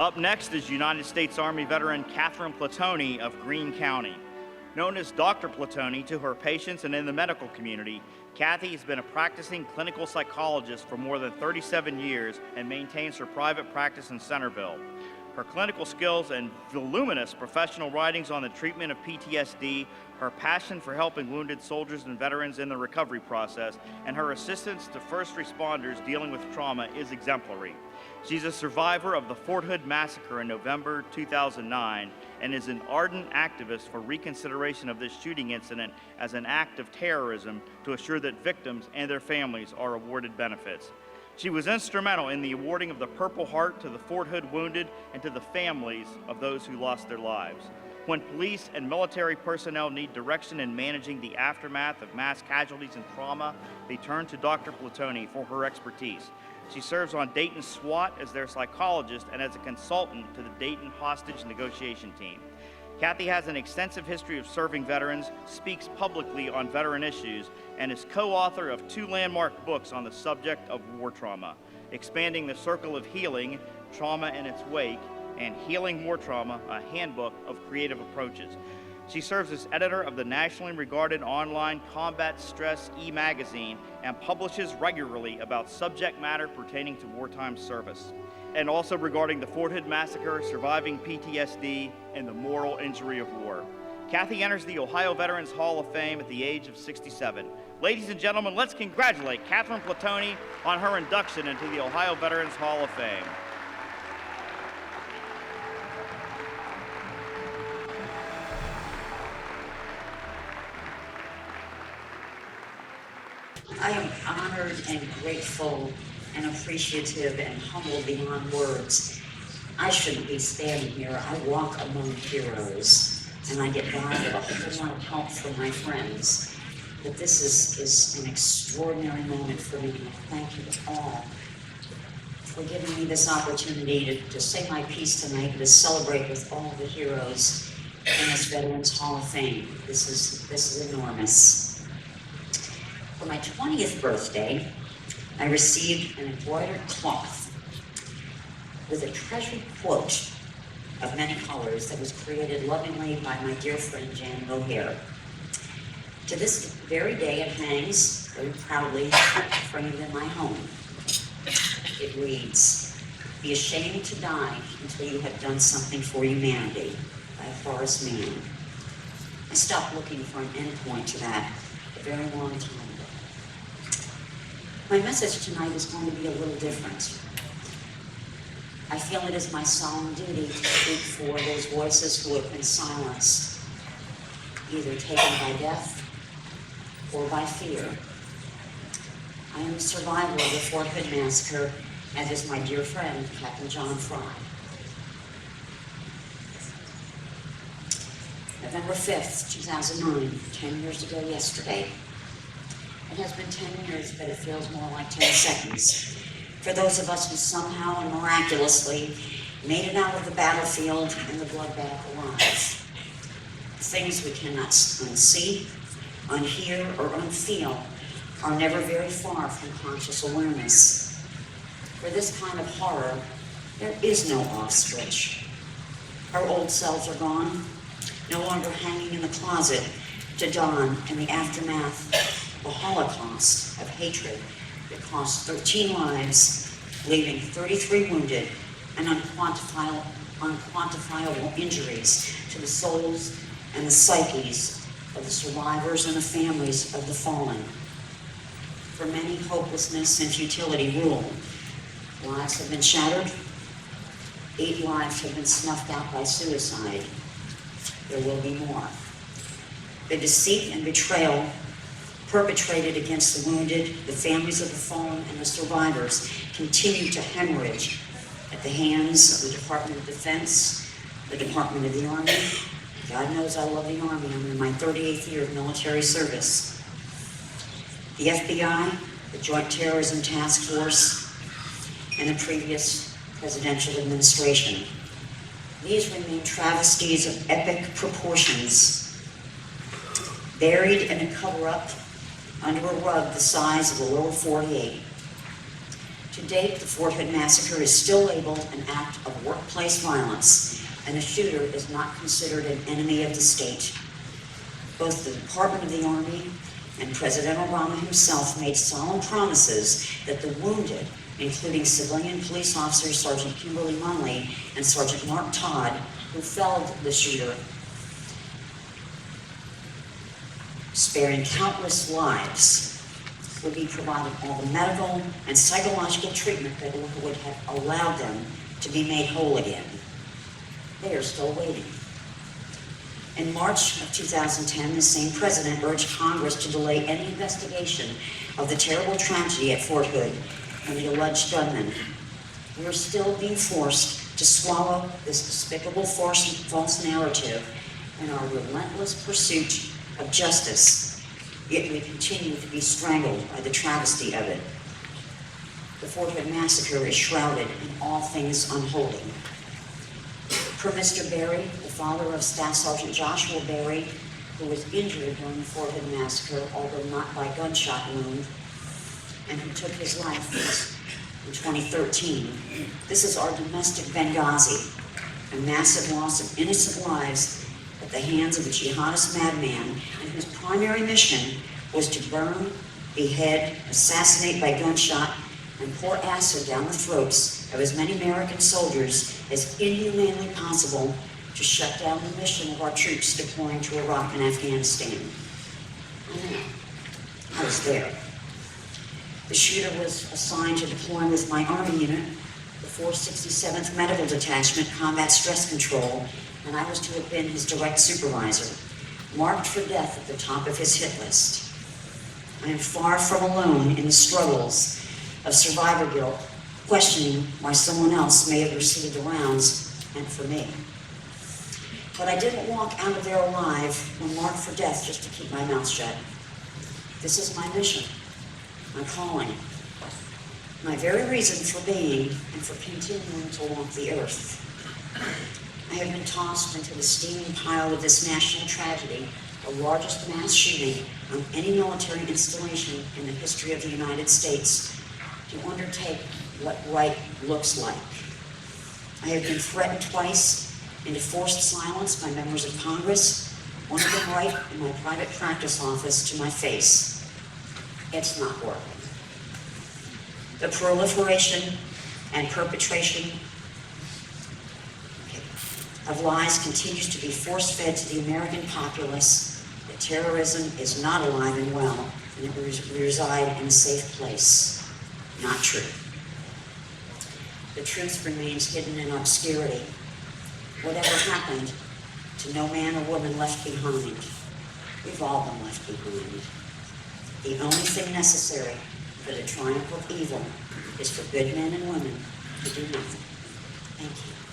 Up next is United States Army veteran Catherine Platoni of Greene County. Known as Dr. Platoni to her patients and in the medical community, Kathy has been a practicing clinical psychologist for more than 37 years and maintains her private practice in Centerville. Her clinical skills and voluminous professional writings on the treatment of PTSD, her passion for helping wounded soldiers and veterans in the recovery process, and her assistance to first responders dealing with trauma is exemplary. She's a survivor of the Fort Hood massacre in November 2009 and is an ardent activist for reconsideration of this shooting incident as an act of terrorism to assure that victims and their families are awarded benefits. She was instrumental in the awarding of the Purple Heart to the Fort Hood wounded and to the families of those who lost their lives. When police and military personnel need direction in managing the aftermath of mass casualties and trauma, they turn to Dr. Platoni for her expertise. She serves on Dayton SWAT as their psychologist and as a consultant to the Dayton hostage negotiation team. Kathy has an extensive history of serving veterans, speaks publicly on veteran issues, and is co-author of 2 landmark books on the subject of war trauma, Expanding the Circle of Healing, Trauma in Its Wake, and Healing War Trauma, a handbook of creative approaches. She serves as editor of the nationally regarded online Combat Stress e-magazine and publishes regularly about subject matter pertaining to wartime service, and also regarding the Fort Hood massacre, surviving PTSD, and the moral injury of war. Kathy enters the Ohio Veterans Hall of Fame at the age of 67. Ladies and gentlemen, let's congratulate Catherine Platoni on her induction into the Ohio Veterans Hall of Fame. I am honored and grateful and appreciative and humbled beyond words. I shouldn't be standing here. I walk among heroes, and I get by with a whole lot of help from my friends. But this is an extraordinary moment for me. Thank you all for giving me this opportunity to say my piece tonight and to celebrate with all the heroes in this Veterans Hall of Fame. This is enormous. For my 20th birthday, I received an embroidered cloth with a treasured quote of many colors that was created lovingly by my dear friend Jan O'Hare. To this very day, it hangs very proudly framed in my home. It reads, "Be ashamed to die until you have done something for humanity," by Horace Mann. I stopped looking for an endpoint to that a very long time ago. My message tonight is going to be a little different. I feel it is my solemn duty to speak for those voices who have been silenced, either taken by death or by fear. I am a survivor of the Fort Hood massacre, as is my dear friend, Captain John Fry. November 5th, 2009, 10 years ago yesterday. It has been 10 years, but it feels more like 10 seconds. For those of us who somehow and miraculously made it out of the battlefield and the bloodbath alive. Things we cannot unsee, unhear, or unfeel are never very far from conscious awareness. For this kind of horror, there is no off switch. Our old selves are gone, no longer hanging in the closet to dawn in the aftermath of a Holocaust of hatred that cost 13 lives, leaving 33 wounded and unquantifiable injuries to the souls and the psyches of the survivors and the families of the fallen. For many, hopelessness and futility rule. Lives have been shattered. 8 lives have been snuffed out by suicide. There will be more. The deceit and betrayal perpetrated against the wounded, the families of the fallen, and the survivors continue to hemorrhage at the hands of the Department of Defense, the Department of the Army. God knows I love the Army. I'm in my 38th year of military service. The FBI, the Joint Terrorism Task Force, and the previous presidential administration. These remain travesties of epic proportions, buried in a cover-up under a rug the size of the lower 48. To date, the Fort Hood massacre is still labeled an act of workplace violence, and the shooter is not considered an enemy of the state. Both the Department of the Army and President Obama himself made solemn promises that the wounded, including civilian police officer Sergeant Kimberly Munley and Sergeant Mark Todd, who felled the shooter, sparing countless lives, would be provided all the medical and psychological treatment that would have allowed them to be made whole again. They are still waiting. In March of 2010, the same president urged Congress to delay any investigation of the terrible tragedy at Fort Hood and the alleged gunman. We are still being forced to swallow this despicable false narrative in our relentless pursuit of justice, yet we continue to be strangled by the travesty of it. The Fort Hood massacre is shrouded in all things unholy. Per Mr. Berry, the father of Staff Sergeant Joshua Berry, who was injured during the Fort Hood massacre, although not by gunshot wound, and who took his life in 2013. This is our domestic Benghazi, a massive loss of innocent lives at the hands of a jihadist madman, and whose primary mission was to burn, behead, assassinate by gunshot, and pour acid down the throats of as many American soldiers as inhumanely possible to shut down the mission of our troops deploying to Iraq and Afghanistan. I know. I was there. The shooter was assigned to deploy with my Army unit, the 467th Medical Detachment Combat Stress Control, and I was to have been his direct supervisor, marked for death at the top of his hit list. I am far from alone in the struggles of survivor guilt, questioning why someone else may have received the rounds and for me. But I didn't walk out of there alive or marked for death just to keep my mouth shut. This is my mission, my calling, my very reason for being and for continuing to walk the earth. I have been tossed into the steaming pile of this national tragedy, the largest mass shooting on any military installation in the history of the United States, to undertake what right looks like. I have been threatened twice into forced silence by members of Congress, one of them right in my private practice office to my face. It's not working. The proliferation and perpetration of lies continues to be force-fed to the American populace that terrorism is not alive and well, and that we reside in a safe place. Not true. The truth remains hidden in obscurity. Whatever happened to no man or woman left behind, we've all been left behind. The only thing necessary for the triumph of evil is for good men and women to do nothing. Thank you.